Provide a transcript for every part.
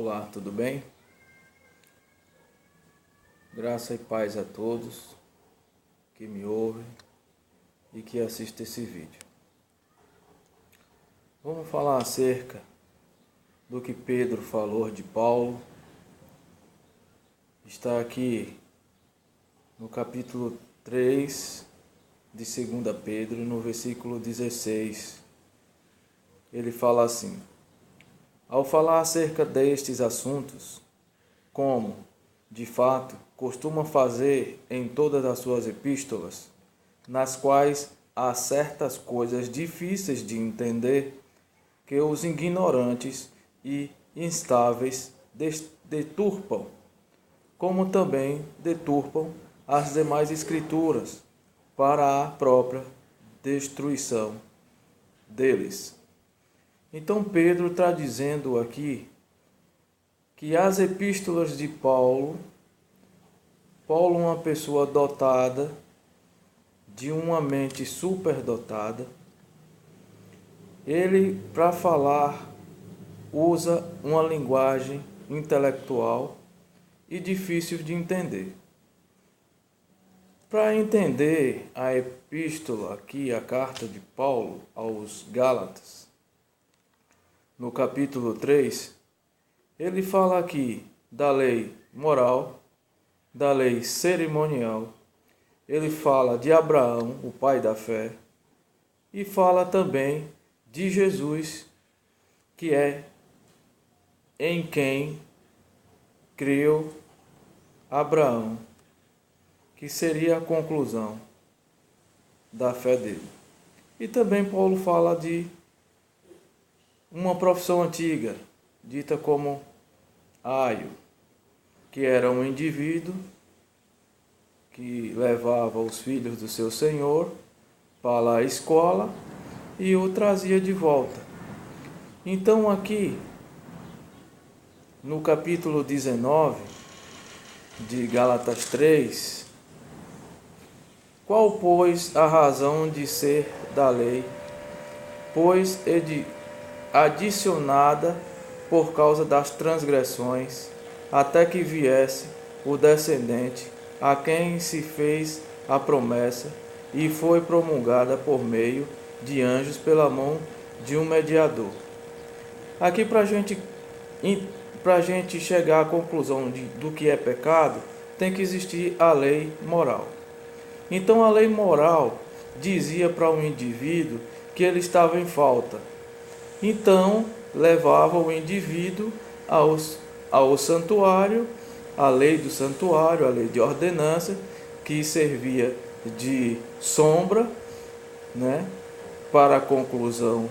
Olá, tudo bem? Graça e paz a todos que me ouvem e que assistem esse vídeo. Vamos falar acerca do que Pedro falou de Paulo. Está aqui no capítulo 3 de 2 Pedro, no versículo 16. Ele fala assim: ao falar acerca destes assuntos, como, de fato, costuma fazer em todas as suas epístolas, nas quais há certas coisas difíceis de entender, que os ignorantes e instáveis deturpam, como também deturpam as demais escrituras, para a própria destruição deles. Então Pedro está dizendo aqui que as epístolas de Paulo, é uma pessoa dotada de uma mente superdotada, ele, para falar, usa uma linguagem intelectual e difícil de entender. Para entender a epístola aqui, a carta de Paulo aos Gálatas, no capítulo 3, ele fala aqui da lei moral, da lei cerimonial, ele fala de Abraão, o pai da fé, e fala também de Jesus, que é em quem creu Abraão, que seria a conclusão da fé dele. E também Paulo fala de uma profissão antiga, dita como aio, que era um indivíduo que levava os filhos do seu senhor para a escola e o trazia de volta. Então aqui, no capítulo 19 de Gálatas 3, qual, pois, a razão de ser da lei? Pois adicionada por causa das transgressões, até que viesse o descendente, a quem se fez a promessa, e foi promulgada por meio de anjos pela mão de um mediador. Aqui, para a gente chegar à conclusão do que é pecado, tem que existir a lei moral. Então a lei moral dizia para um indivíduo que ele estava em falta. Então levava o indivíduo ao santuário, a lei do santuário, a lei de ordenança, que servia de sombra, para a conclusão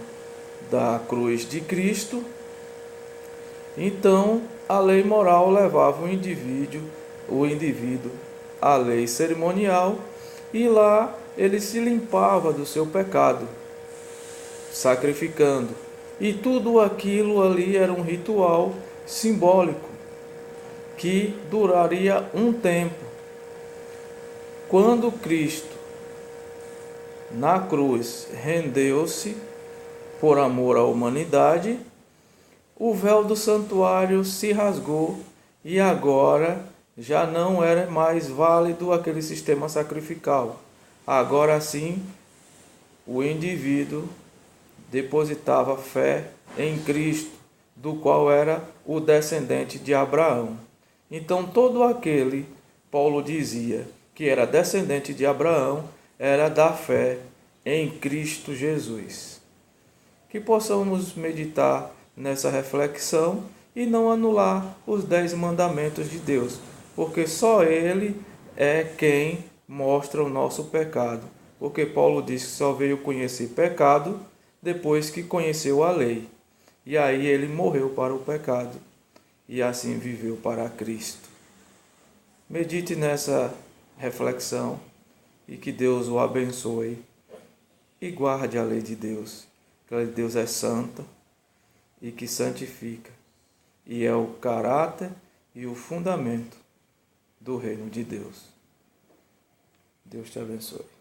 da cruz de Cristo. Então a lei moral levava o indivíduo à lei cerimonial, e lá ele se limpava do seu pecado, sacrificando. E tudo aquilo ali era um ritual simbólico que duraria um tempo. Quando Cristo, na cruz, rendeu-se por amor à humanidade, o véu do santuário se rasgou e agora já não era mais válido aquele sistema sacrificial. Agora sim, o indivíduo depositava fé em Cristo, do qual era o descendente de Abraão. Então todo aquele, Paulo dizia, que era descendente de Abraão, era da fé em Cristo Jesus. Que possamos meditar nessa reflexão e não anular os 10 mandamentos de Deus, porque só Ele é quem mostra o nosso pecado. Porque Paulo diz que só veio conhecer pecado depois que conheceu a lei. E aí ele morreu para o pecado e assim viveu para Cristo. Medite nessa reflexão e que Deus o abençoe e guarde a lei de Deus. Que a lei de Deus é santa e que santifica, e é o caráter e o fundamento do reino de Deus. Deus te abençoe.